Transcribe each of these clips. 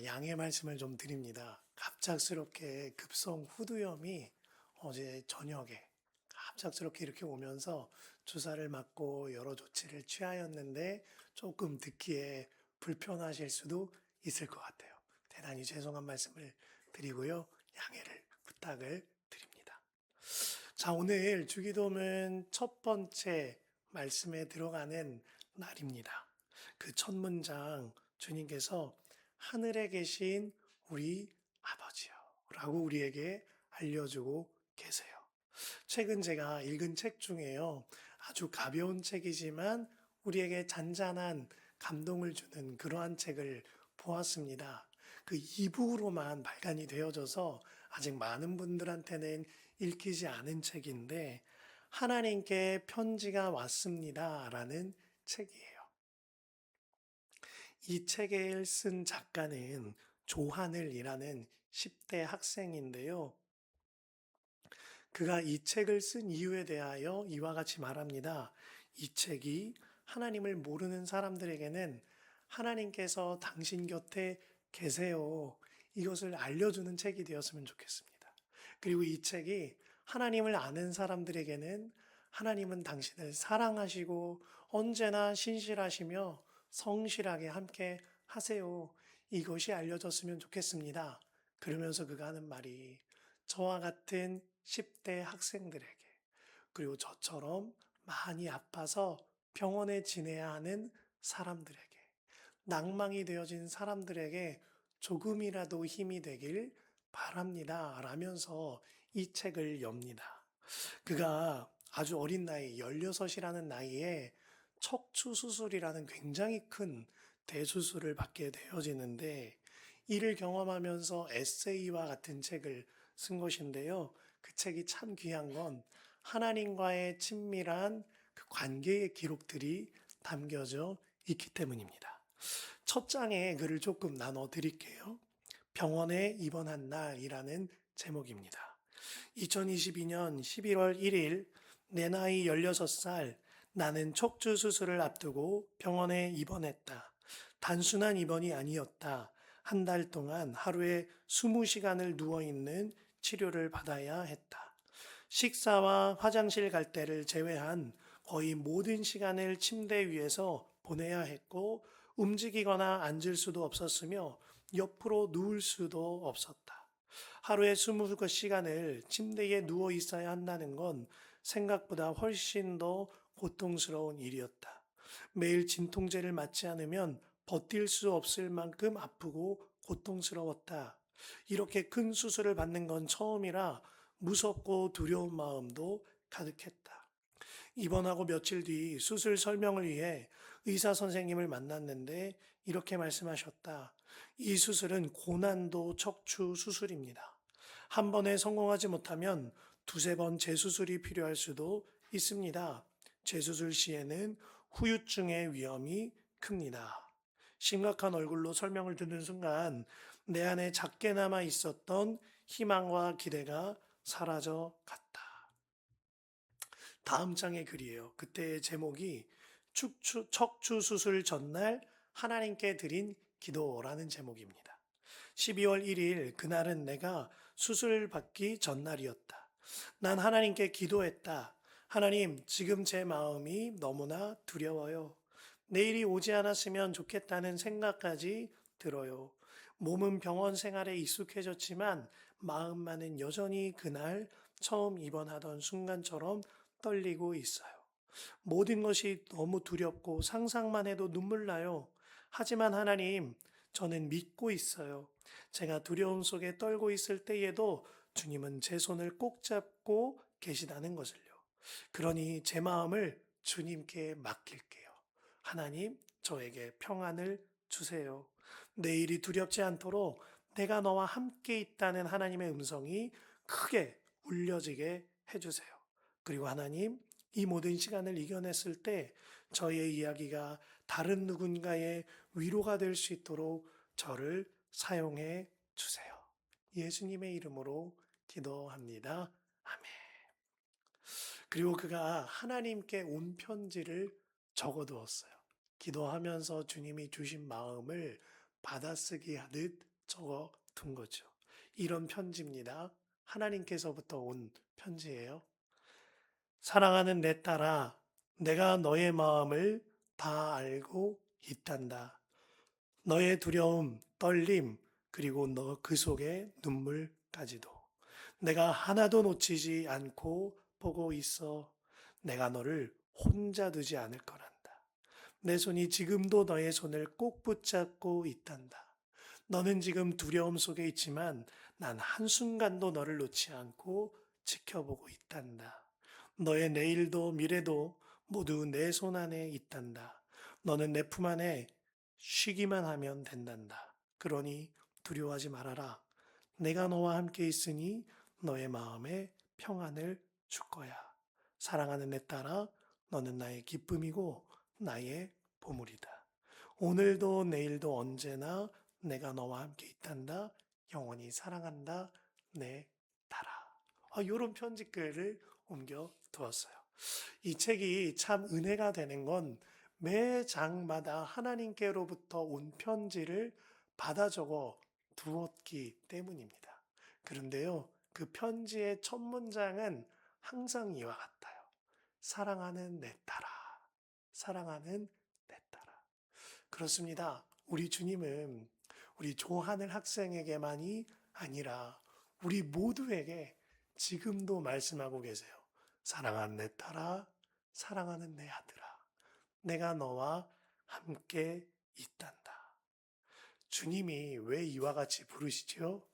양해 말씀을 좀 드립니다. 갑작스럽게 급성 후두염이 어제 저녁에 갑작스럽게 이렇게 오면서 주사를 맞고 여러 조치를 취하였는데 조금 듣기에 불편하실 수도 있을 것 같아요. 대단히 죄송한 말씀을 드리고요. 양해를 부탁을 드립니다. 자, 오늘 주기도문 첫 번째 말씀에 들어가는 날입니다. 그 첫 문장 주님께서 하늘에 계신 우리 아버지요 라고 우리에게 알려주고 계세요. 최근 제가 읽은 책 중에요. 아주 가벼운 책이지만 우리에게 잔잔한 감동을 주는 그러한 책을 보았습니다. 그 이북으로만 발간이 되어져서 아직 많은 분들한테는 읽히지 않은 책인데 하나님께 편지가 왔습니다 라는 책이에요. 이 책을 쓴 작가는 조하늘이라는 10대 학생인데요. 그가 이 책을 쓴 이유에 대하여 이와 같이 말합니다. 이 책이 하나님을 모르는 사람들에게는 하나님께서 당신 곁에 계세요. 이것을 알려주는 책이 되었으면 좋겠습니다. 그리고 이 책이 하나님을 아는 사람들에게는 하나님은 당신을 사랑하시고 언제나 신실하시며 성실하게 함께 하세요. 이것이 알려졌으면 좋겠습니다. 그러면서 그가 하는 말이 저와 같은 10대 학생들에게 그리고 저처럼 많이 아파서 병원에 지내야 하는 사람들에게 낭망이 되어진 사람들에게 조금이라도 힘이 되길 바랍니다. 라면서 이 책을 엽니다. 그가 아주 어린 나이, 16이라는 나이에 척추 수술이라는 굉장히 큰 대수술을 받게 되어지는데 이를 경험하면서 에세이와 같은 책을 쓴 것인데요. 그 책이 참 귀한 건 하나님과의 친밀한 그 관계의 기록들이 담겨져 있기 때문입니다. 첫 장에 글을 조금 나눠 드릴게요. 병원에 입원한 날이라는 제목입니다. 2022년 11월 1일 내 나이 16살 나는 척추 수술을 앞두고 병원에 입원했다. 단순한 입원이 아니었다. 한 달 동안 하루에 20시간을 누워있는 치료를 받아야 했다. 식사와 화장실 갈 때를 제외한 거의 모든 시간을 침대 위에서 보내야 했고 움직이거나 앉을 수도 없었으며 옆으로 누울 수도 없었다. 하루에 20시간을 침대에 누워 있어야 한다는 건 생각보다 훨씬 더 고통스러운 일이었다. 매일 진통제를 맞지 않으면 버틸 수 없을 만큼 아프고 고통스러웠다. 이렇게 큰 수술을 받는 건 처음이라 무섭고 두려운 마음도 가득했다. 입원하고 며칠 뒤 수술 설명을 위해 의사 선생님을 만났는데 이렇게 말씀하셨다. 이 수술은 고난도 척추 수술입니다. 한 번에 성공하지 못하면 두세 번 재수술이 필요할 수도 있습니다. 재수술 시에는 후유증의 위험이 큽니다. 심각한 얼굴로 설명을 듣는 순간 내 안에 작게 남아 있었던 희망과 기대가 사라져 갔다. 다음 장의 글이에요. 그때의 제목이 척추 수술 전날 하나님께 드린 기도라는 제목입니다. 12월 1일 그날은 내가 수술 받기 전날이었다. 난 하나님께 기도했다. 하나님, 지금 제 마음이 너무나 두려워요. 내일이 오지 않았으면 좋겠다는 생각까지 들어요. 몸은 병원 생활에 익숙해졌지만 마음만은 여전히 그날 처음 입원하던 순간처럼 떨리고 있어요. 모든 것이 너무 두렵고 상상만 해도 눈물 나요. 하지만 하나님, 저는 믿고 있어요. 제가 두려움 속에 떨고 있을 때에도 주님은 제 손을 꼭 잡고 계시다는 것을요. 그러니 제 마음을 주님께 맡길게요. 하나님, 저에게 평안을 주세요. 내일이 두렵지 않도록 내가 너와 함께 있다는 하나님의 음성이 크게 울려지게 해주세요. 그리고 하나님, 이 모든 시간을 이겨냈을 때 저의 이야기가 다른 누군가의 위로가 될 수 있도록 저를 사용해 주세요. 예수님의 이름으로 기도합니다. 아멘. 그리고 그가 하나님께 온 편지를 적어두었어요. 기도하면서 주님이 주신 마음을 받아쓰기 하듯 적어 둔 거죠. 이런 편지입니다. 하나님께서부터 온 편지예요. 사랑하는 내 딸아, 내가 너의 마음을 다 알고 있단다. 너의 두려움, 떨림, 그리고 너 그 속의 눈물까지도. 내가 하나도 놓치지 않고 보고 있어. 내가 너를 혼자 두지 않을 거란다. 내 손이 지금도 너의 손을 꼭 붙잡고 있단다. 너는 지금 두려움 속에 있지만 난 한순간도 너를 놓지 않고 지켜보고 있단다. 너의 내일도 미래도 모두 내 손 안에 있단다. 너는 내 품 안에 쉬기만 하면 된단다. 그러니 두려워하지 말아라. 내가 너와 함께 있으니 너의 마음에 평안을 줄 거야. 사랑하는 내 딸아, 너는 나의 기쁨이고 나의 보물이다. 오늘도 내일도 언제나 내가 너와 함께 있단다. 영원히 사랑한다. 내 딸아. 이런 편지글을 옮겨 두었어요. 이 책이 참 은혜가 되는 건 매 장마다 하나님께로부터 온 편지를 받아 적어 두었기 때문입니다. 그런데요, 그 편지의 첫 문장은 항상 이와 같아요. 사랑하는 내 딸아. 사랑하는 내 딸아. 그렇습니다. 우리 주님은 우리 조한을 학생에게만이 아니라 우리 모두에게 지금도 말씀하고 계세요. 사랑하는 내 딸아, 사랑하는 내 아들아, 내가 너와 함께 있단다. 주님이 왜 이와 같이 부르시죠?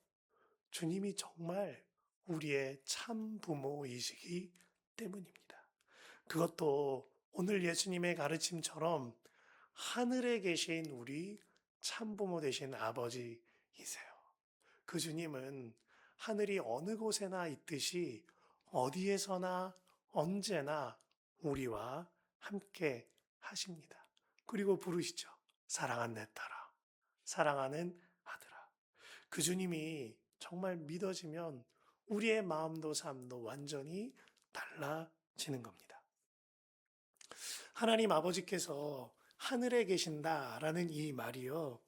주님이 정말 우리의 참 부모이시기 때문입니다. 그것도 오늘 예수님의 가르침처럼 하늘에 계신 우리 참부모 되신 아버지이세요. 그 주님은 하늘이 어느 곳에나 있듯이 어디에서나 언제나 우리와 함께 하십니다. 그리고 부르시죠. 사랑하는 내 딸아, 사랑하는 아들아. 그 주님이 정말 믿어지면 우리의 마음도 삶도 완전히 달라지는 겁니다. 하나님 아버지께서 하늘에 계신다라는 이 말이요.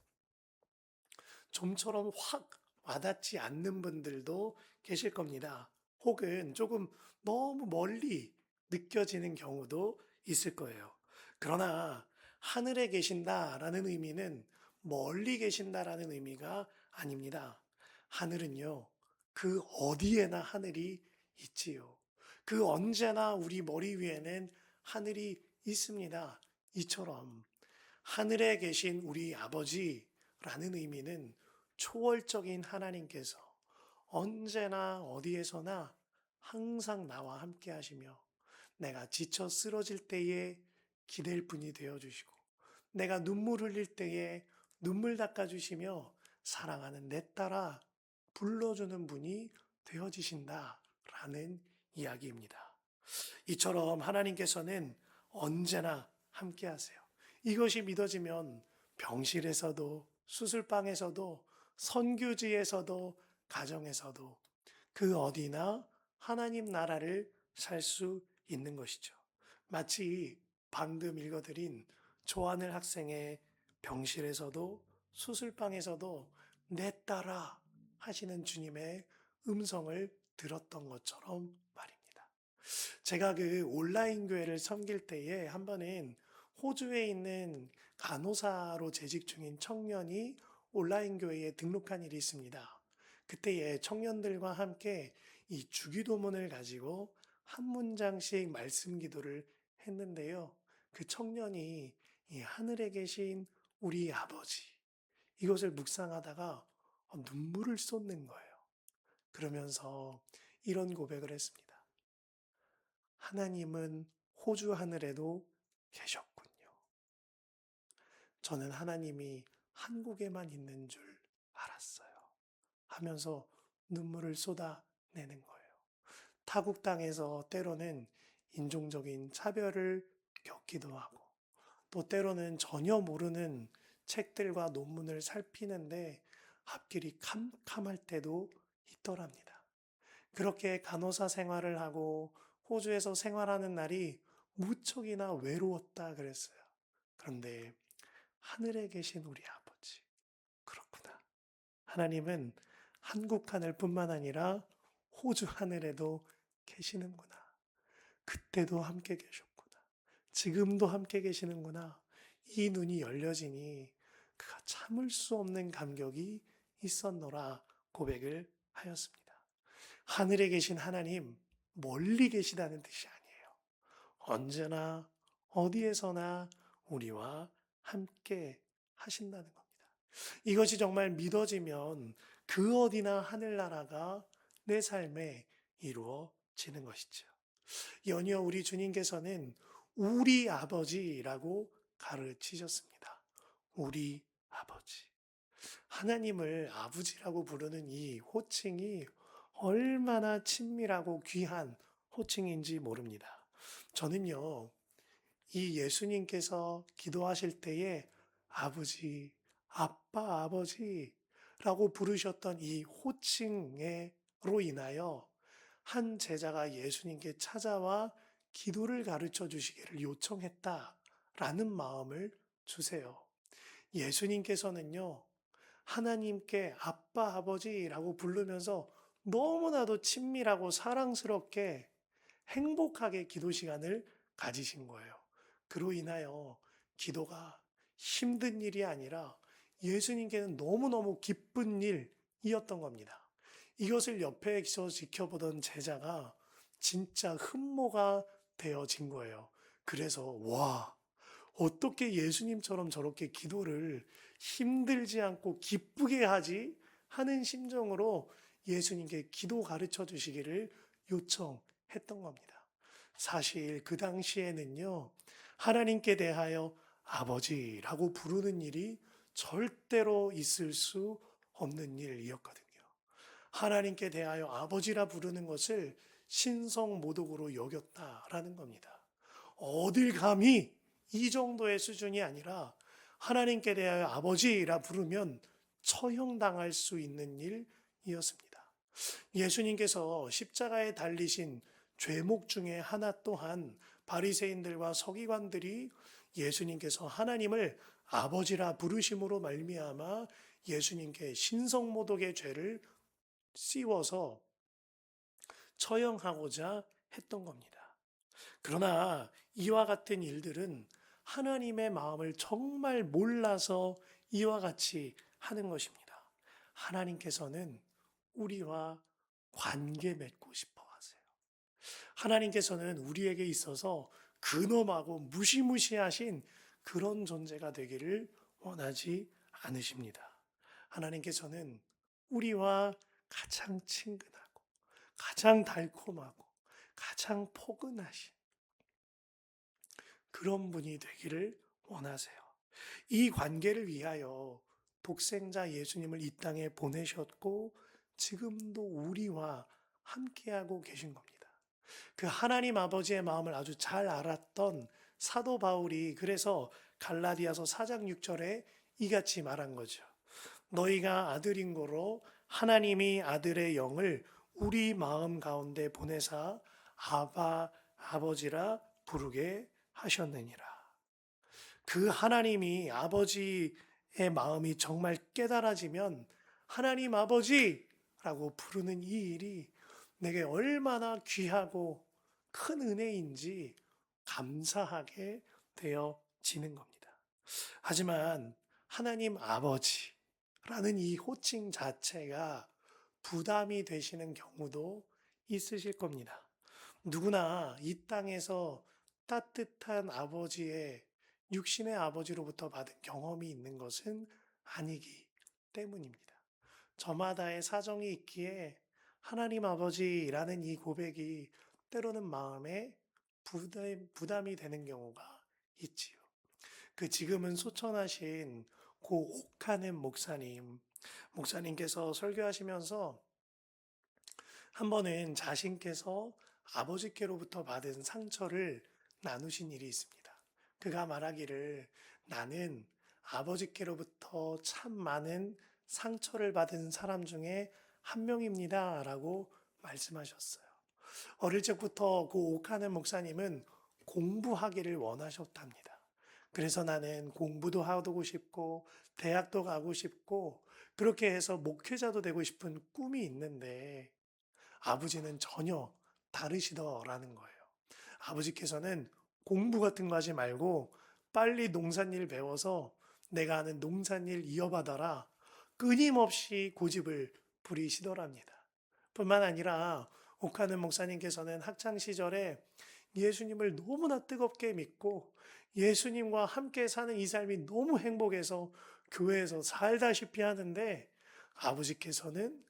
좀처럼 확 와닿지 않는 분들도 계실 겁니다. 혹은 조금 너무 멀리 느껴지는 경우도 있을 거예요. 그러나 하늘에 계신다라는 의미는 멀리 계신다라는 의미가 아닙니다. 하늘은요, 그 어디에나 하늘이 있지요. 그 언제나 우리 머리 위에는 하늘이 있습니다. 이처럼 하늘에 계신 우리 아버지라는 의미는 초월적인 하나님께서 언제나 어디에서나 항상 나와 함께 하시며 내가 지쳐 쓰러질 때에 기댈 분이 되어 주시고 내가 눈물 흘릴 때에 눈물 닦아 주시며 사랑하는 내 딸아 불러주는 분이 되어지신다라는 이야기입니다. 이처럼 하나님께서는 언제나 함께 하세요. 이것이 믿어지면 병실에서도 수술방에서도 선교지에서도 가정에서도 그 어디나 하나님 나라를 살 수 있는 것이죠. 마치 방금 읽어드린 조한을 학생의 병실에서도 수술방에서도 내 딸아 하시는 주님의 음성을 들었던 것처럼 말입니다. 제가 그 온라인 교회를 섬길 때에 한 번은 호주에 있는 간호사로 재직 중인 청년이 온라인 교회에 등록한 일이 있습니다. 그때에 청년들과 함께 이 주기도문을 가지고 한 문장씩 말씀 기도를 했는데요. 그 청년이 이 하늘에 계신 우리 아버지, 이것을 묵상하다가 눈물을 쏟는 거예요. 그러면서 이런 고백을 했습니다. 하나님은 호주 하늘에도 계셨군요. 저는 하나님이 한국에만 있는 줄 알았어요. 하면서 눈물을 쏟아내는 거예요. 타국 땅에서 때로는 인종적인 차별을 겪기도 하고, 또 때로는 전혀 모르는 책들과 논문을 살피는데 앞길이 캄캄할 때도 있더랍니다. 그렇게 간호사 생활을 하고 호주에서 생활하는 날이 무척이나 외로웠다 그랬어요. 그런데 하늘에 계신 우리 아버지, 하나님은 한국 하늘뿐만 아니라 호주 하늘에도 계시는구나. 그때도 함께 계셨구나. 지금도 함께 계시는구나. 이 눈이 열려지니 그가 참을 수 없는 감격이 있었노라 고백을 하였습니다. 하늘에 계신 하나님, 멀리 계시다는 뜻이 아니에요. 언제나 어디에서나 우리와 함께 하신다는 겁니다. 이것이 정말 믿어지면 그 어디나 하늘나라가 내 삶에 이루어지는 것이죠. 연이어 우리 주님께서는 우리 아버지라고 가르치셨습니다. 우리 아버지. 하나님을 아버지라고 부르는 이 호칭이 얼마나 친밀하고 귀한 호칭인지 모릅니다. 저는요, 이 예수님께서 기도하실 때에 아버지, 아빠, 아버지라고 부르셨던 이 호칭으로 인하여 한 제자가 예수님께 찾아와 기도를 가르쳐 주시기를 요청했다라는 마음을 주세요. 예수님께서는요, 하나님께 아빠, 아버지라고 부르면서 너무나도 친밀하고 사랑스럽게 행복하게 기도 시간을 가지신 거예요. 그로 인하여 기도가 힘든 일이 아니라 예수님께는 너무너무 기쁜 일이었던 겁니다. 이것을 옆에서 지켜보던 제자가 진짜 흠모가 되어진 거예요. 그래서 와, 어떻게 예수님처럼 저렇게 기도를 힘들지 않고 기쁘게 하지? 하는 심정으로 예수님께 기도 가르쳐 주시기를 요청했던 겁니다. 사실 그 당시에는요, 하나님께 대하여 아버지라고 부르는 일이 절대로 있을 수 없는 일이었거든요. 하나님께 대하여 아버지라 부르는 것을 신성모독으로 여겼다라는 겁니다. 어딜 감히 이 정도의 수준이 아니라 하나님께 대하여 아버지라 부르면 처형당할 수 있는 일이었습니다. 예수님께서 십자가에 달리신 죄목 중에 하나 또한 바리새인들과 서기관들이 예수님께서 하나님을 아버지라 부르심으로 말미암아 예수님께 신성모독의 죄를 씌워서 처형하고자 했던 겁니다. 그러나 이와 같은 일들은 하나님의 마음을 정말 몰라서 이와 같이 하는 것입니다. 하나님께서는 우리와 관계 맺고 싶어 하세요. 하나님께서는 우리에게 있어서 근엄하고 무시무시하신 그런 존재가 되기를 원하지 않으십니다. 하나님께서는 우리와 가장 친근하고 가장 달콤하고 가장 포근하신 그런 분이 되기를 원하세요. 이 관계를 위하여 독생자 예수님을 이 땅에 보내셨고 지금도 우리와 함께하고 계신 겁니다. 그 하나님 아버지의 마음을 아주 잘 알았던 사도 바울이 그래서 갈라디아서 4장 6절에 이같이 말한 거죠. 너희가 아들인 고로 하나님이 아들의 영을 우리 마음 가운데 보내사 아바 아버지라 부르게 하셨느니라. 그 하나님이 아버지의 마음이 정말 깨달아지면 하나님 아버지라고 부르는 이 일이 내게 얼마나 귀하고 큰 은혜인지 감사하게 되어지는 겁니다. 하지만 하나님 아버지라는 이 호칭 자체가 부담이 되시는 경우도 있으실 겁니다. 누구나 이 땅에서 따뜻한 아버지의 육신의 아버지로부터 받은 경험이 있는 것은 아니기 때문입니다. 저마다의 사정이 있기에 하나님 아버지라는 이 고백이 때로는 마음에 부담이 되는 경우가 있지요. 그 지금은 소천하신 고 옥하는 목사님께서 설교하시면서 한 번은 자신께서 아버지께로부터 받은 상처를 나누신 일이 있습니다. 그가 말하기를 나는 아버지께로부터 참 많은 상처를 받은 사람 중에 한 명입니다. 라고 말씀하셨어요. 어릴 적부터 그 옥하는 목사님은 공부하기를 원하셨답니다. 그래서 나는 공부도 하고 싶고, 대학도 가고 싶고, 그렇게 해서 목회자도 되고 싶은 꿈이 있는데, 아버지는 전혀 다르시더라는 거예요. 아버지께서는 공부 같은 거 하지 말고 빨리 농산일 배워서 내가 하는 농산일 이어받아라. 끊임없이 고집을 부리시더랍니다. 뿐만 아니라 옥하는 목사님께서는 학창 시절에 예수님을 너무나 뜨겁게 믿고 예수님과 함께 사는 이 삶이 너무 행복해서 교회에서 살다시피 하는데 아버지께서는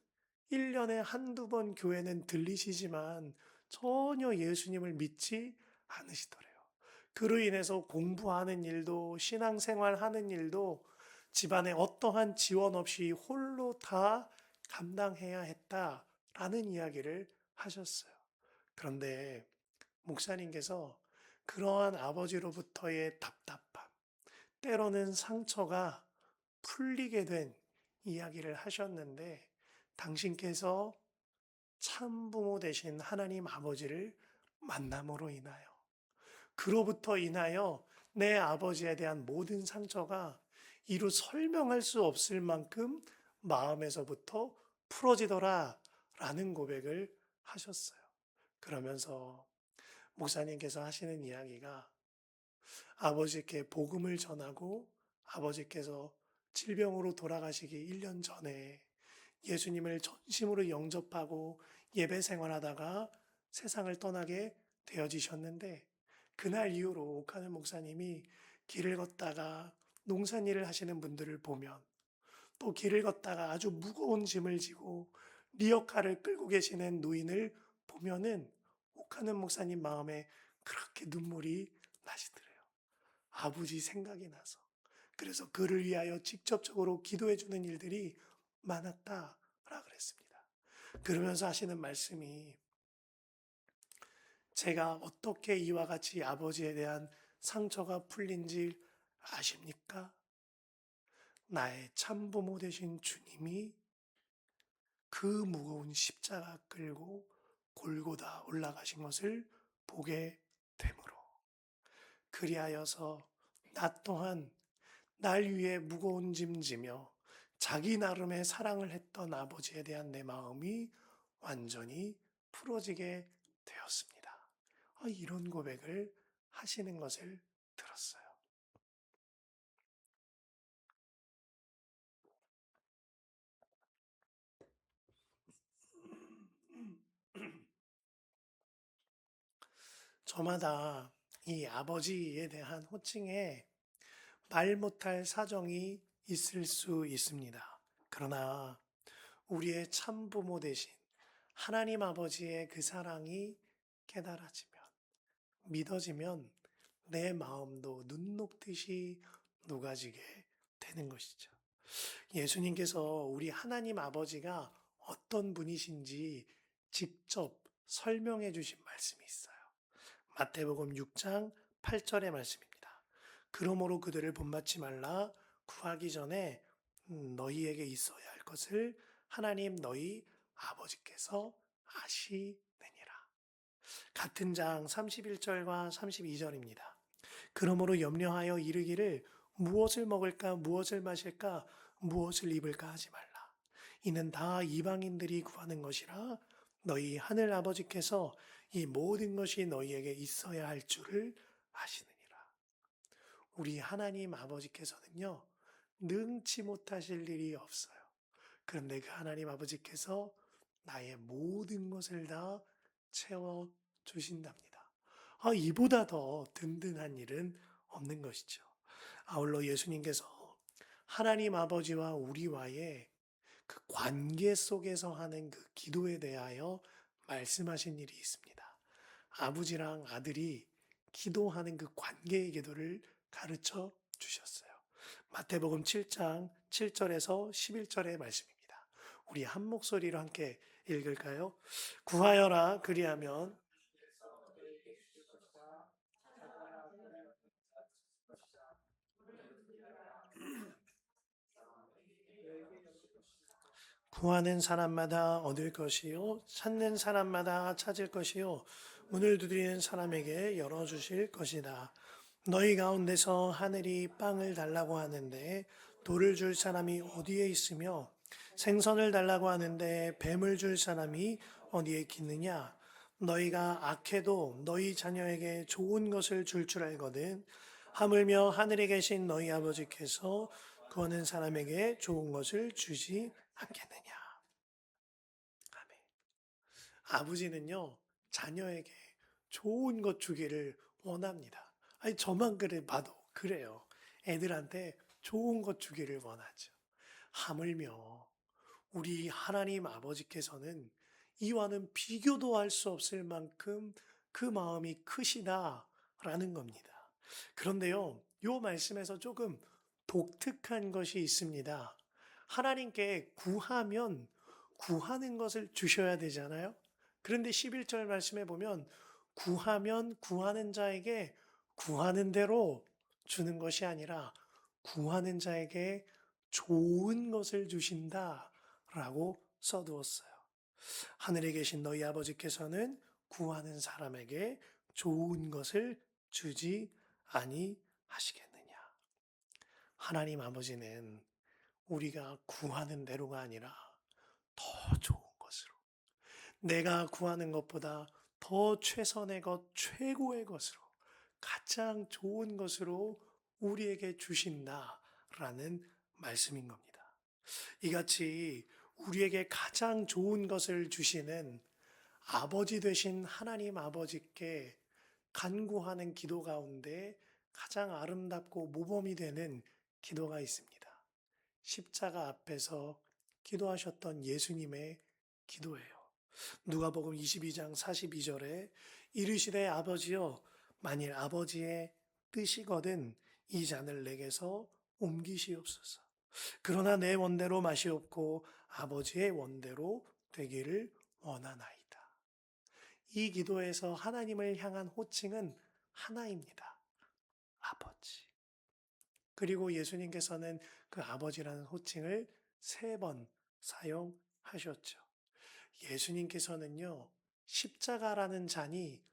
1년에 한두 번 교회는 들리시지만 전혀 예수님을 믿지 않으시더래요. 그로 인해서 공부하는 일도 신앙생활 하는 일도 집안에 어떠한 지원 없이 홀로 다 감당해야 했다라는 이야기를 하셨어요. 그런데 목사님께서 그러한 아버지로부터의 답답함, 때로는 상처가 풀리게 된 이야기를 하셨는데 당신께서 참부모 되신 하나님 아버지를 만남으로 인하여 그로부터 인하여 내 아버지에 대한 모든 상처가 이루 설명할 수 없을 만큼 마음에서부터 풀어지더라 라는 고백을 하셨어요. 그러면서 목사님께서 하시는 이야기가 아버지께 복음을 전하고 아버지께서 질병으로 돌아가시기 1년 전에 예수님을 전심으로 영접하고 예배 생활하다가 세상을 떠나게 되어지셨는데 그날 이후로 옥하는 목사님이 길을 걷다가 농산일을 하시는 분들을 보면 또 길을 걷다가 아주 무거운 짐을 지고 리어카를 끌고 계시는 노인을 보면은 옥하는 목사님 마음에 그렇게 눈물이 나시더래요. 아버지 생각이 나서. 그래서 그를 위하여 직접적으로 기도해 주는 일들이 많았다라 그랬습니다. 그러면서 하시는 말씀이 제가 어떻게 이와 같이 아버지에 대한 상처가 풀린지 아십니까? 나의 참부모 되신 주님이 그 무거운 십자가 끌고 골고다 올라가신 것을 보게 되므로 그리하여서 나 또한 날 위해 무거운 짐 지며 자기 나름의 사랑을 했던 아버지에 대한 내 마음이 완전히 풀어지게 되었습니다. 이런 고백을 하시는 것을 들었어요. 저마다 이 아버지에 대한 호칭에 말 못할 사정이 있을 수 있습니다. 그러나 우리의 참부모 되신 하나님 아버지의 그 사랑이 깨달아지면, 믿어지면 내 마음도 눈 녹듯이 녹아지게 되는 것이죠. 예수님께서 우리 하나님 아버지가 어떤 분이신지 직접 설명해 주신 말씀이 있어요. 마태복음 6장 8절의 말씀입니다. 그러므로 그들을 본받지 말라. 구하기 전에 너희에게 있어야 할 것을 하나님 너희 아버지께서 아시느니라. 같은 장 31절과 32절입니다. 그러므로 염려하여 이르기를 무엇을 먹을까 무엇을 마실까 무엇을 입을까 하지 말라. 이는 다 이방인들이 구하는 것이라 너희 하늘 아버지께서 이 모든 것이 너희에게 있어야 할 줄을 아시느니라. 우리 하나님 아버지께서는요, 능치 못하실 일이 없어요. 그런데 그 하나님 아버지께서 나의 모든 것을 다 채워 주신답니다. 이보다 더 든든한 일은 없는 것이죠. 아울러 예수님께서 하나님 아버지와 우리와의 그 관계 속에서 하는 그 기도에 대하여 말씀하신 일이 있습니다. 아버지랑 아들이 기도하는 그 관계의 기도를 가르쳐 주셨어요. 마태복음 7장 7절에서 11절의 말씀입니다. 우리 한 목소리로 함께 읽을까요? 구하여라 그리하면 구하는 사람마다 얻을 것이요 찾는 사람마다 찾을 것이요 문을 두드리는 사람에게 열어주실 것이다. 너희 가운데서 하늘이 빵을 달라고 하는데 돌을 줄 사람이 어디에 있으며 생선을 달라고 하는데 뱀을 줄 사람이 어디에 있느냐? 너희가 악해도 너희 자녀에게 좋은 것을 줄 알거든. 하물며 하늘에 계신 너희 아버지께서 구하는 사람에게 좋은 것을 주지 않겠느냐? 아멘. 아버지는요, 자녀에게 좋은 것 주기를 원합니다. 아니, 저만 그래 봐도 그래요. 애들한테 좋은 것 주기를 원하죠. 하물며 우리 하나님 아버지께서는 이와는 비교도 할 수 없을 만큼 그 마음이 크시다라는 겁니다. 그런데요, 요 말씀에서 조금 독특한 것이 있습니다. 하나님께 구하면 구하는 것을 주셔야 되잖아요. 그런데 11절 말씀에 보면 구하면 구하는 자에게 구하는 대로 주는 것이 아니라 구하는 자에게 좋은 것을 주신다라고 써두었어요. 하늘에 계신 너희 아버지께서는 구하는 사람에게 좋은 것을 주지 아니하시겠느냐. 하나님 아버지는 우리가 구하는 대로가 아니라 더 좋은 것으로, 내가 구하는 것보다 더 최선의 것, 최고의 것으로, 가장 좋은 것으로 우리에게 주신다라는 말씀인 겁니다. 이같이 우리에게 가장 좋은 것을 주시는 아버지 되신 하나님 아버지께 간구하는 기도 가운데 가장 아름답고 모범이 되는 기도가 있습니다. 십자가 앞에서 기도하셨던 예수님의 기도예요. 누가복음 22장 42절에 이르시되 아버지여 만일 아버지의 뜻이거든 이 잔을 내게서 옮기시옵소서. 그러나 내 원대로 마시옵고 아버지의 원대로 되기를 원하나이다. 이 기도에서 하나님을 향한 호칭은 하나입니다. 아버지. 그리고 예수님께서는 그 아버지라는 호칭을 3번 사용하셨죠. 예수님께서는요, 십자가라는 잔이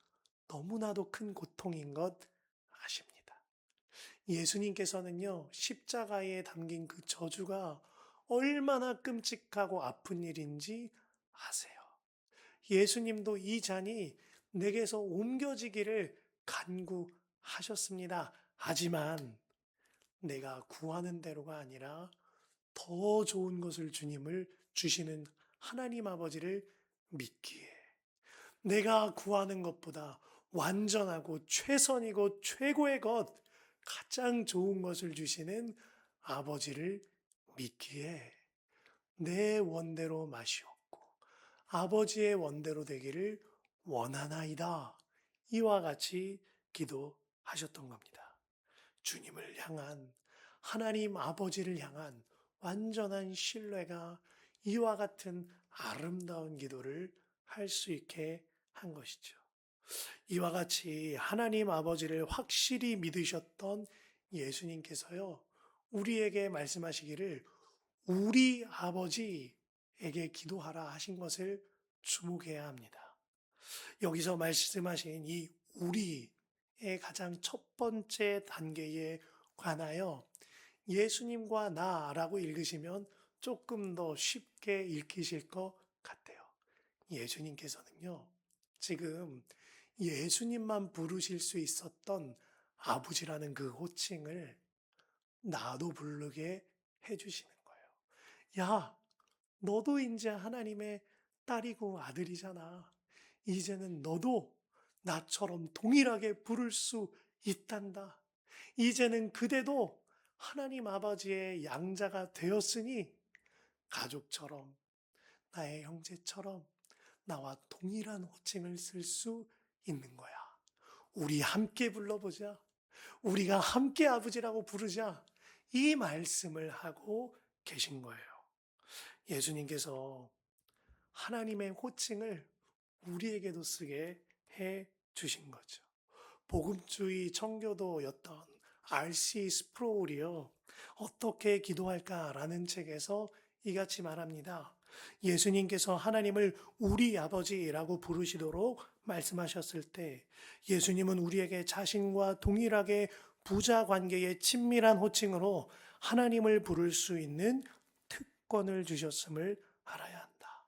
너무나도 큰 고통인 것 아십니다. 예수님께서는요, 십자가에 담긴 그 저주가 얼마나 끔찍하고 아픈 일인지 아세요. 예수님도 이 잔이 내게서 옮겨지기를 간구하셨습니다. 하지만 내가 구하는 대로가 아니라 더 좋은 것을 주님을 주시는 하나님 아버지를 믿기에 내가 구하는 것보다 완전하고 최선이고 최고의 것, 가장 좋은 것을 주시는 아버지를 믿기에 내 원대로 마시옵고 아버지의 원대로 되기를 원하나이다. 이와 같이 기도하셨던 겁니다. 주님을 향한 하나님 아버지를 향한 완전한 신뢰가 이와 같은 아름다운 기도를 할 수 있게 한 것이죠. 이와 같이 하나님 아버지를 확실히 믿으셨던 예수님께서요, 우리에게 말씀하시기를 우리 아버지에게 기도하라 하신 것을 주목해야 합니다. 여기서 말씀하신 이 우리의 가장 첫 번째 단계에 관하여 예수님과 나라고 읽으시면 조금 더 쉽게 읽히실 것 같아요. 예수님께서는요, 지금 예수님만 부르실 수 있었던 아버지라는 그 호칭을 나도 부르게 해주시는 거예요. 야, 너도 이제 하나님의 딸이고 아들이잖아. 이제는 너도 나처럼 동일하게 부를 수 있단다. 이제는 그대도 하나님 아버지의 양자가 되었으니 가족처럼, 나의 형제처럼 나와 동일한 호칭을 쓸 수 있는 거야. 우리 함께 불러보자. 우리가 함께 아버지라고 부르자. 이 말씀을 하고 계신 거예요. 예수님께서 하나님의 호칭을 우리에게도 쓰게 해 주신 거죠. 복음주의 청교도였던 R.C. 스프로울이요. 어떻게 기도할까라는 책에서 이같이 말합니다. 예수님께서 하나님을 우리 아버지라고 부르시도록 말씀하셨을 때 예수님은 우리에게 자신과 동일하게 부자 관계의 친밀한 호칭으로 하나님을 부를 수 있는 특권을 주셨음을 알아야 한다.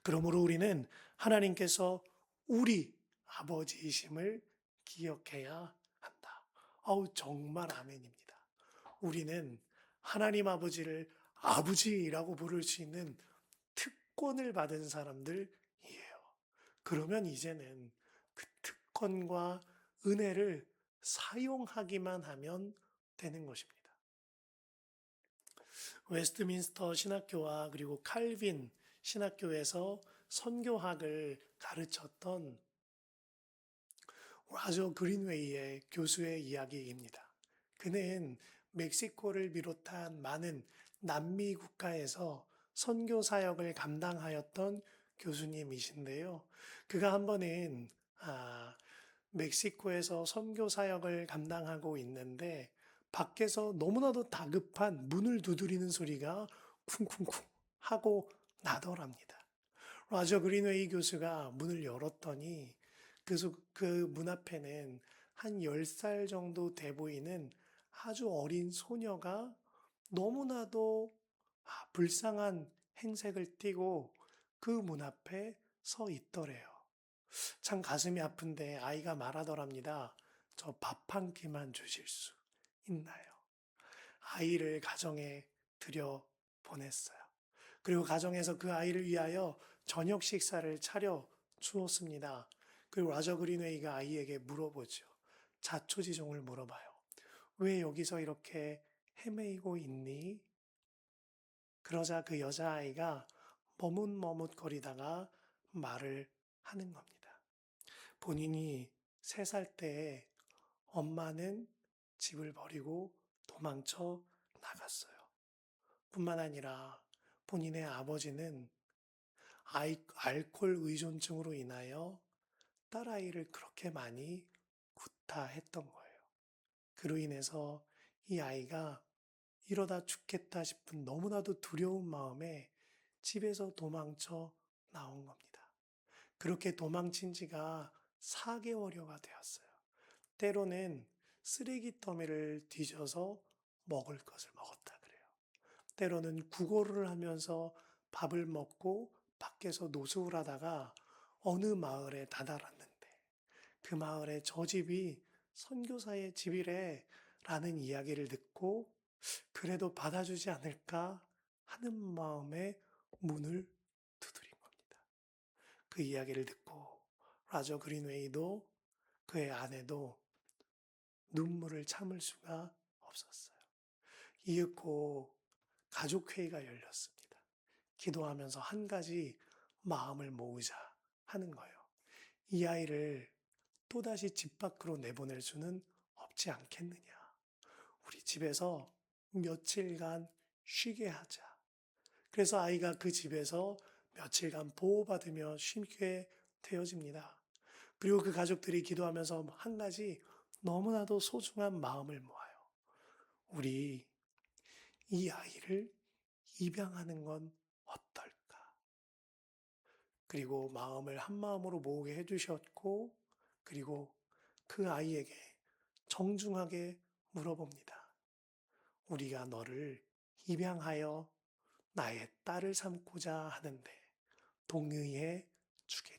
그러므로 우리는 하나님께서 우리 아버지이심을 기억해야 한다. 정말 아멘입니다. 우리는 하나님 아버지를 아버지라고 부를 수 있는 특권을 받은 사람들이에요. 그러면 이제는 그 특권과 은혜를 사용하기만 하면 되는 것입니다. 웨스트민스터 신학교와 그리고 칼빈 신학교에서 선교학을 가르쳤던 라저 그린웨이의 교수의 이야기입니다. 그는 멕시코를 비롯한 많은 남미 국가에서 선교 사역을 감당하였던 교수님이신데요. 그가 한 번은 멕시코에서 선교 사역을 감당하고 있는데 밖에서 너무나도 다급한 문을 두드리는 소리가 쿵쿵쿵 하고 나더랍니다. 라저 그린웨이 교수가 문을 열었더니 그 문 앞에는 한 10살 정도 돼 보이는 아주 어린 소녀가 너무나도 불쌍한 행색을 띠고 그 문 앞에 서 있더래요. 참 가슴이 아픈데 아이가 말하더랍니다. 저 밥 한 끼만 주실 수 있나요? 아이를 가정에 들여 보냈어요. 그리고 가정에서 그 아이를 위하여 저녁 식사를 차려 주었습니다. 그리고 라저 그린웨이가 아이에게 물어보죠. 자초지종을 물어봐요. 왜 여기서 이렇게 헤매이고 있니? 그러자 그 여자아이가 머뭇머뭇거리다가 말을 하는 겁니다. 본인이 3살 때에 엄마는 집을 버리고 도망쳐 나갔어요. 뿐만 아니라 본인의 아버지는 알코올 의존증으로 인하여 딸아이를 그렇게 많이 구타했던 거예요. 그로 인해서 이 아이가 이러다 죽겠다 싶은 너무나도 두려운 마음에 집에서 도망쳐 나온 겁니다. 그렇게 도망친 지가 4개월여가 되었어요. 때로는 쓰레기 더미를 뒤져서 먹을 것을 먹었다 그래요. 때로는 구걸을 하면서 밥을 먹고 밖에서 노숙을 하다가 어느 마을에 다다랐는데 그 마을에 저 집이 선교사의 집이래 라는 이야기를 듣고 그래도 받아주지 않을까 하는 마음에 문을 두드린 겁니다. 그 이야기를 듣고 라저 그린웨이도 그의 아내도 눈물을 참을 수가 없었어요. 이윽고 가족회의가 열렸습니다. 기도하면서 한 가지 마음을 모으자 하는 거예요. 이 아이를 또다시 집 밖으로 내보낼 수는 없지 않겠느냐. 우리 집에서 며칠간 쉬게 하자. 그래서 아이가 그 집에서 며칠간 보호받으며 쉬게 되어집니다. 그리고 그 가족들이 기도하면서 한 가지 너무나도 소중한 마음을 모아요. 우리 이 아이를 입양하는 건 어떨까? 그리고 마음을 한 마음으로 모으게 해주셨고, 그리고 그 아이에게 정중하게 물어봅니다. 우리가 너를 입양하여 나의 딸을 삼고자 하는데 동의해 주겠니?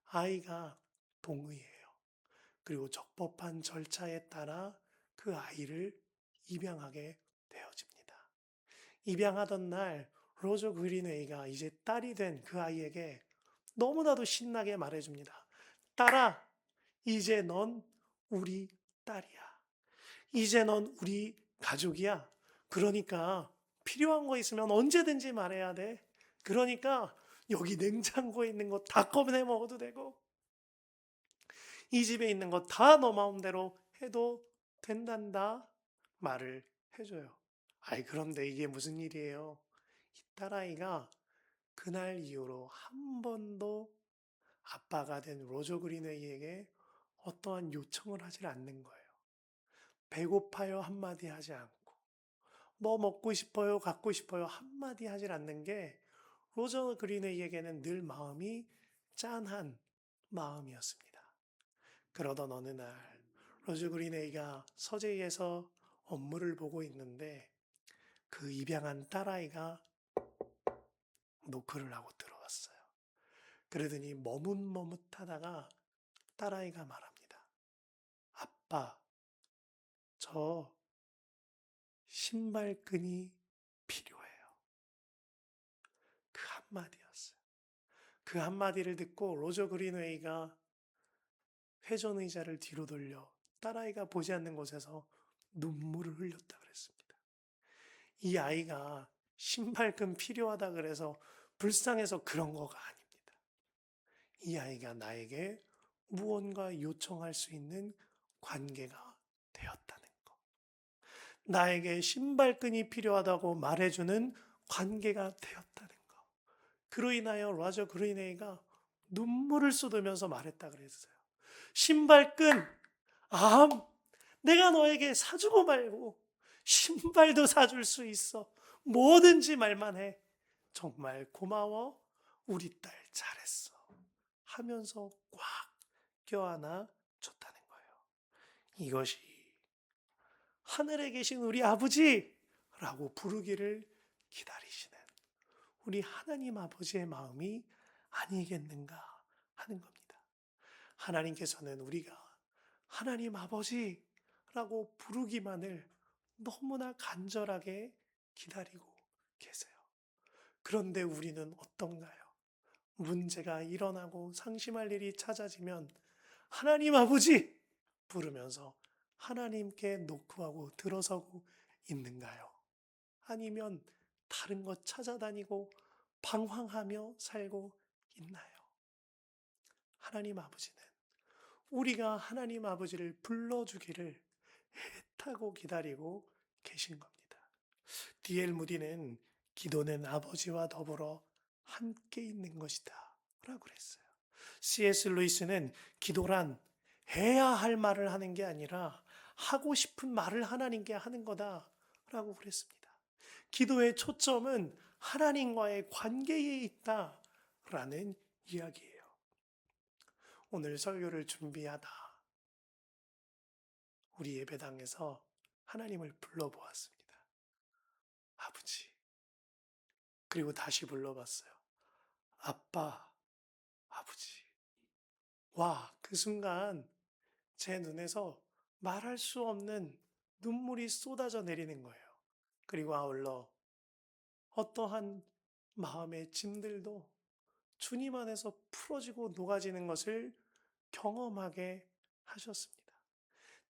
아이가 동의해요. 그리고 적법한 절차에 따라 그 아이를 입양하게 되어집니다. 입양하던 날 로저 그린웨이가 이제 딸이 된 그 아이에게 너무나도 신나게 말해줍니다. 딸아, 이제 넌 우리 딸이야. 이제 넌 우리 가족이야. 그러니까 필요한 거 있으면 언제든지 말해야 돼. 그러니까 여기 냉장고에 있는 거 다 꺼내 먹어도 되고 이 집에 있는 거 다 너 마음대로 해도 된단다 말을 해줘요. 그런데 이게 무슨 일이에요? 이 딸아이가 그날 이후로 한 번도 아빠가 된 로저 그린웨이에게 어떠한 요청을 하질 않는 거예요. 배고파요 한마디 하지 않고 뭐 먹고 싶어요 갖고 싶어요 한마디 하질 않는 게 로저 그린웨이에게는 늘 마음이 짠한 마음이었습니다. 그러던 어느 날 로저 그린웨이가 서재에서 업무를 보고 있는데 그 입양한 딸아이가 노크를 하고 들어왔어요. 그러더니 머뭇머뭇하다가 딸아이가 말합니다. 아빠, 저 신발끈이 필요해요. 그 한마디였어요. 그 한마디를 듣고 로저 그린웨이가 회전 의자를 뒤로 돌려 딸아이가 보지 않는 곳에서 눈물을 흘렸다 그랬습니다. 이 아이가 신발끈 필요하다 그래서 불쌍해서 그런 거가 아닙니다. 이 아이가 나에게 무언가 요청할 수 있는 관계가 되었다는 것. 나에게 신발끈이 필요하다고 말해주는 관계가 되었다는 것. 그로 인하여 로저 그린웨이가 눈물을 쏟으면서 말했다 그랬어요. 신발끈, 아, 내가 너에게 사주고 말고 신발도 사줄 수 있어. 뭐든지 말만 해. 정말 고마워. 우리 딸 잘했어. 하면서 꽉 껴안아 줬다는 거예요. 이것이 하늘에 계신 우리 아버지라고 부르기를 기다리시는 우리 하나님 아버지의 마음이 아니겠는가 하는 겁니다. 하나님께서는 우리가 하나님 아버지라고 부르기만을 너무나 간절하게 기다리고 계세요. 그런데 우리는 어떤가요? 문제가 일어나고 상심할 일이 찾아지면 하나님 아버지 부르면서 하나님께 노크하고 들어서고 있는가요? 아니면 다른 것 찾아다니고 방황하며 살고 있나요? 하나님 아버지는 우리가 하나님 아버지를 불러주기를 애타고 기다리고 계신 겁니다. D.L. 무디는 기도는 아버지와 더불어 함께 있는 것이다 라고 그랬어요. C.S. 루이스는 기도란 해야 할 말을 하는 게 아니라 하고 싶은 말을 하나님께 하는 거다 라고 그랬습니다. 기도의 초점은 하나님과의 관계에 있다 라는 이야기예요. 오늘 설교를 준비하다 우리 예배당에서 하나님을 불러보았습니다. 아버지. 그리고 다시 불러봤어요. 아빠, 아버지. 와, 그 순간 제 눈에서 말할 수 없는 눈물이 쏟아져 내리는 거예요. 그리고 아울러 어떠한 마음의 짐들도 주님 안에서 풀어지고 녹아지는 것을 경험하게 하셨습니다.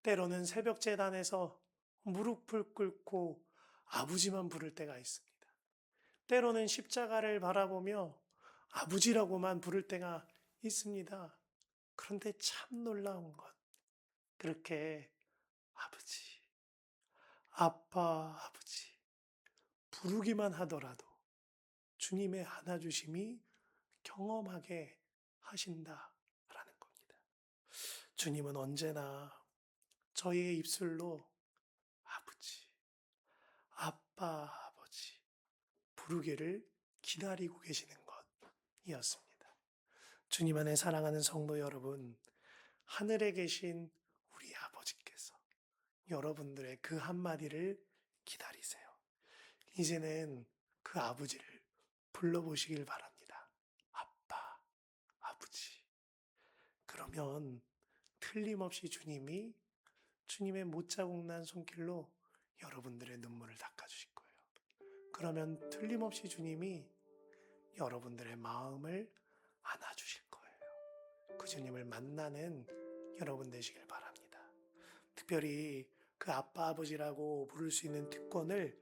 때로는 새벽 제단에서 무릎을 꿇고 아버지만 부를 때가 있습니다. 때로는 십자가를 바라보며 아버지라고만 부를 때가 있습니다. 그런데 참 놀라운 것. 그렇게 아버지, 아빠, 아버지 부르기만 하더라도 주님의 안아주심이 경험하게 하신다라는 겁니다. 주님은 언제나 저희의 입술로 아버지, 아빠, 아버지 부르기를 기다리고 계시는 것이었습니다. 주님 안에 사랑하는 성도 여러분, 하늘에 계신 우리 아버지께서 여러분들의 그 한마디를 기다리세요. 이제는 그 아버지를 불러보시길 바랍니다. 아빠, 아버지. 그러면 틀림없이 주님이 주님의 못자국 난 손길로 여러분들의 눈물을 닦아주실 거예요. 그러면 틀림없이 주님이 여러분들의 마음을 안아주실 거예요. 그 주님을 만나는 여러분 되시길 바랍니다. 특별히 그 아빠 아버지라고 부를 수 있는 특권을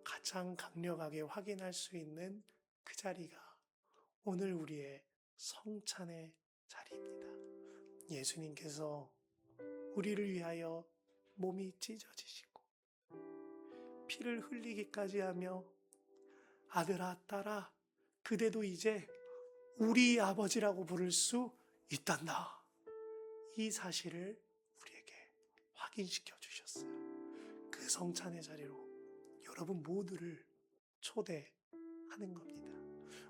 가장 강력하게 확인할 수 있는 그 자리가 오늘 우리의 성찬의 자리입니다. 예수님께서 우리를 위하여 몸이 찢어지시고 피를 흘리기까지 하며 아들아 딸아 그대도 이제 우리 아버지라고 부를 수 있단다. 이 사실을 우리에게 확인시켜 주셨어요. 그 성찬의 자리로 여러분 모두를 초대하는 겁니다.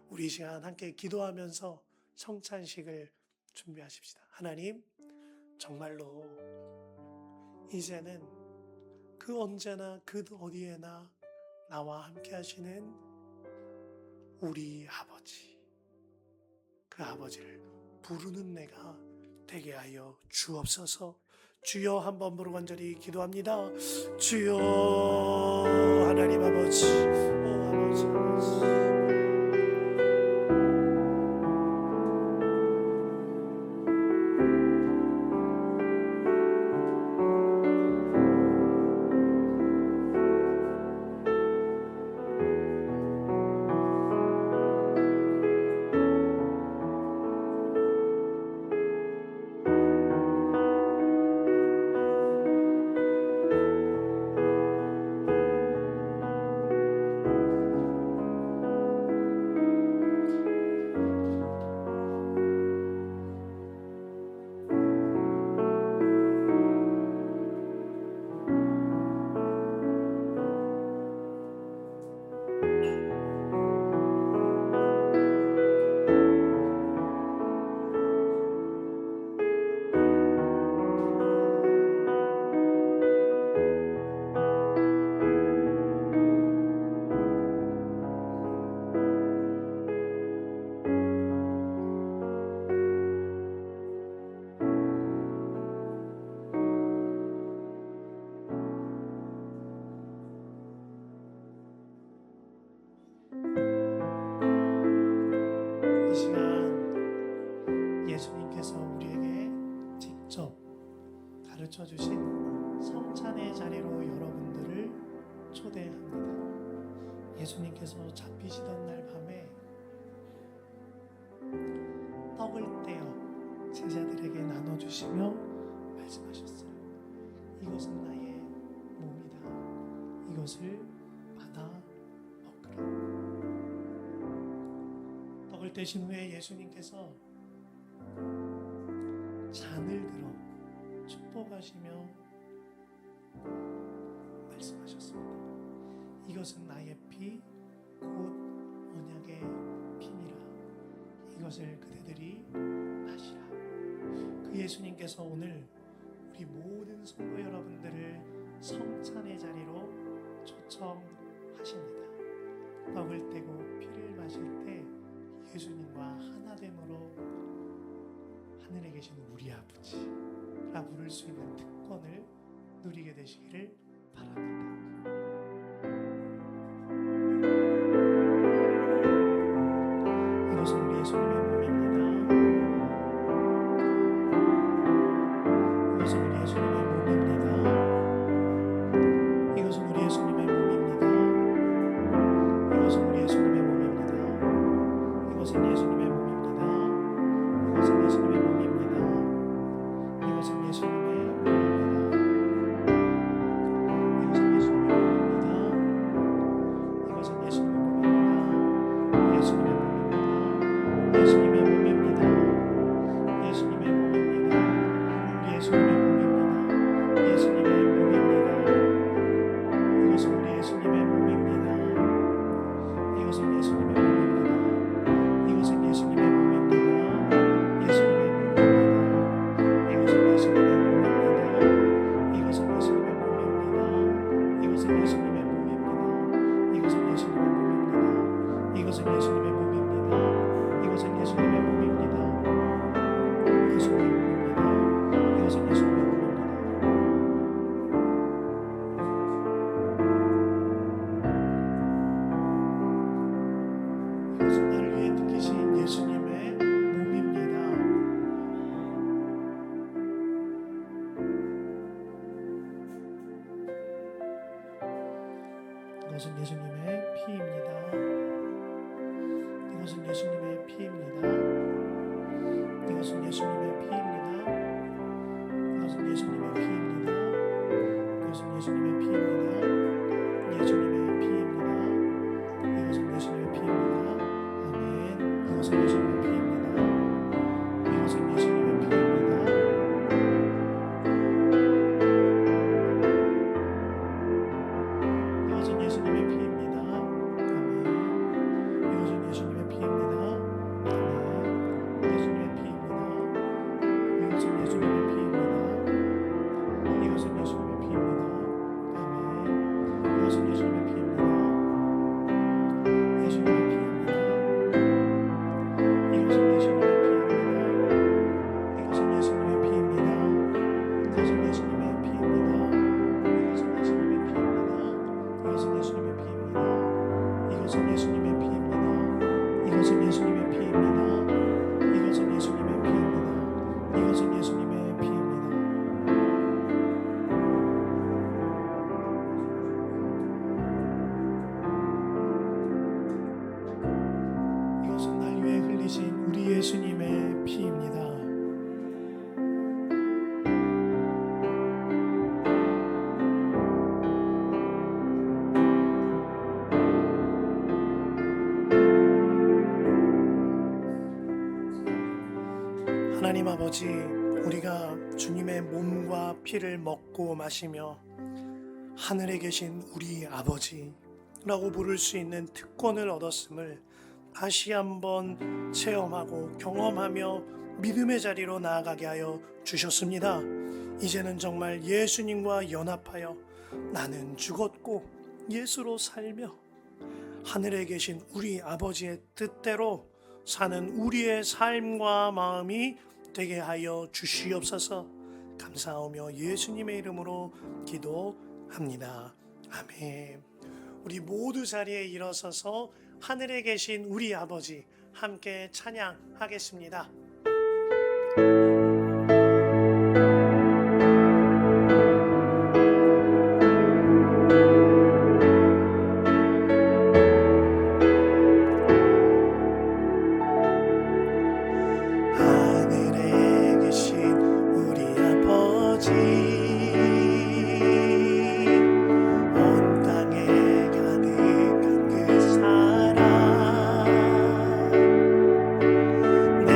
우리 이 시간 함께 기도하면서 성찬식을 준비하십시다. 하나님, 정말로 이제는 그 언제나 그 어디에나 나와 함께 하시는 우리 아버지, 그 아버지를 부르는 내가 되게 하여 주옵소서. 주여, 한번 부르고 간절히 기도합니다. 주여, 하나님 아버지, 아버지, 아버지. 이 시간 예수님께서 우리에게 직접 가르쳐 주신 성찬의 자리로 여러분들을 초대합니다. 예수님께서 잡히시던 날 밤에 떡을 떼어 제자들에게 나눠주시며 말씀하셨어요. 이것은 나의 몸이다. 이것을 받아 먹으라. 떡을 떼신 후에 예수님께서 잔을 들어 축복하시며 말씀하셨습니다. 이것은 나의 피, 곧 언약의 피니라. 이것을 그대들이 마시라. 그 예수님께서 오늘 우리 모든 성도 여러분들을 성찬의 자리로 초청하십니다. 떡을 떼고 피를 마실 때 예수님과 하나됨으로 하늘에 계신 우리 아버지라 부를 수 있는 특권을 누리게 되시기를 바랍니다. 이것은 우리 예수님의 몸입니다. 이것은 우리 예수님의 몸입니다. 이것은 우리 예수님의 몸입니다. 이것은 우리 예수님의 몸입니다. 이것은 예수님의 몸입니다. 이것은 예수님의 몸입니다. 이것은 예수님의 이것은 예수님의 피입니다. 이것은 예수님의 피입니다. 이것은 예수님의 피입니다. 이것은 예수님의 피입니다. 이것은 예수님의 피입니다. 예수님의 피입니다. 이것은 예수님의 피입니다. 아멘. 이것은 예수님의 피입니다. 이것은 예수님의 피입니다. 이것은 예수님의 피입니다. 아멘. 이것은 예수님의 피입니다. 예수님의 피입니다. 이것은 예수님의 피입니다. 이것은 예수님의 피입니다. 이것은 예수님의 피입니다. 이것은 날 위해 흘리신 우리 예수님의 피입니다. 하나님 아버지, 우리가 주님의 몸과 피를 먹고 마시며 하늘에 계신 우리 아버지라고 부를 수 있는 특권을 얻었음을 다시 한번 체험하고 경험하며 믿음의 자리로 나아가게 하여 주셨습니다. 이제는 정말 예수님과 연합하여 나는 죽었고 예수로 살며 하늘에 계신 우리 아버지의 뜻대로 사는 우리의 삶과 마음이 되게 하여 주시옵소서. 감사하며 예수님의 이름으로 기도합니다. 아멘. 우리 모두 자리에 일어서서 하늘에 계신 우리 아버지 함께 찬양하겠습니다. 내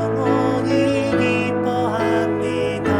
영혼이 기뻐합니다.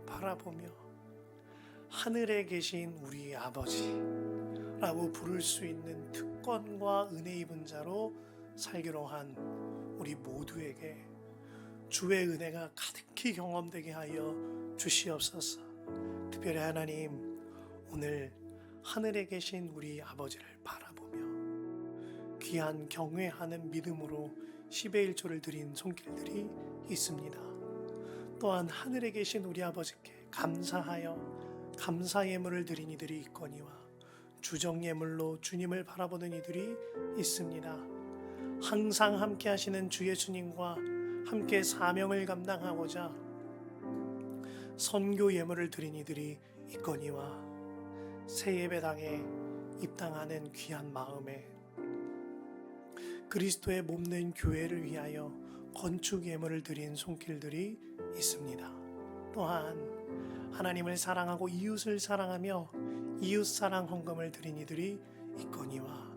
바라보며 하늘에 계신 우리 아버지라고 부를 수 있는 특권과 은혜 입은 자로 살기로 한 우리 모두에게 주의 은혜가 가득히 경험되게 하여 주시옵소서. 특별히 하나님, 오늘 하늘에 계신 우리 아버지를 바라보며 귀한 경외하는 믿음으로 10의 1조를 드린 손길들이 있습니다. 또한 하늘에 계신 우리 아버지께 감사하여 감사 예물을 드린 이들이 있거니와 주정 예물로 주님을 바라보는 이들이 있습니다. 항상 함께 하시는 주 예수님과 함께 사명을 감당하고자 선교 예물을 드린 이들이 있거니와 새 예배당에 입당하는 귀한 마음에 그리스도의 몸된 교회를 위하여 건축 예물을 드린 손길들이 있습니다. 또한 하나님을 사랑하고 이웃을 사랑하며 이웃사랑 헌금을 드린 이들이 있거니와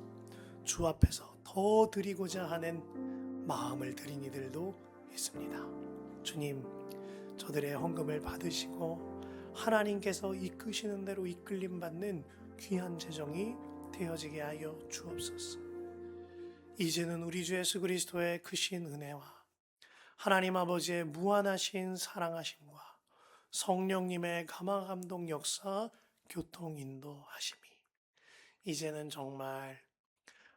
주 앞에서 더 드리고자 하는 마음을 드린 이들도 있습니다. 주님, 저들의 헌금을 받으시고 하나님께서 이끄시는 대로 이끌림 받는 귀한 재정이 되어지게 하여 주옵소서. 이제는 우리 주 예수 그리스도의 크신 은혜와 하나님 아버지의 무한하신 사랑하심과 성령님의 감화감동 역사 교통 인도하심이 이제는 정말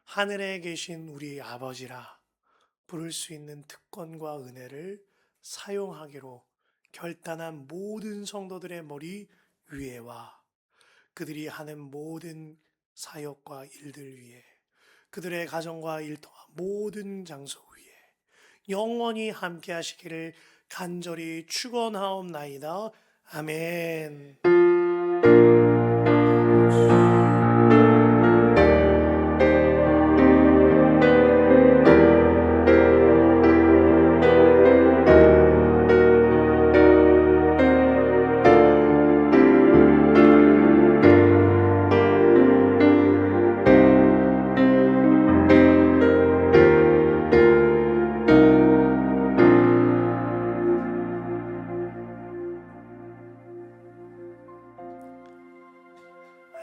하늘에 계신 우리 아버지라 부를 수 있는 특권과 은혜를 사용하기로 결단한 모든 성도들의 머리 위에와 그들이 하는 모든 사역과 일들 위에 그들의 가정과 일터와 모든 장소 위에 영원히 함께 하시기를 간절히 축원하옵나이다. 아멘.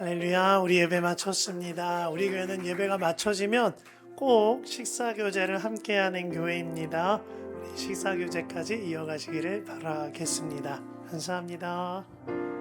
할렐루야, 우리 예배 마쳤습니다. 우리 교회는 예배가 마쳐지면 꼭 식사교제를 함께하는 교회입니다. 우리 식사교제까지 이어가시기를 바라겠습니다. 감사합니다.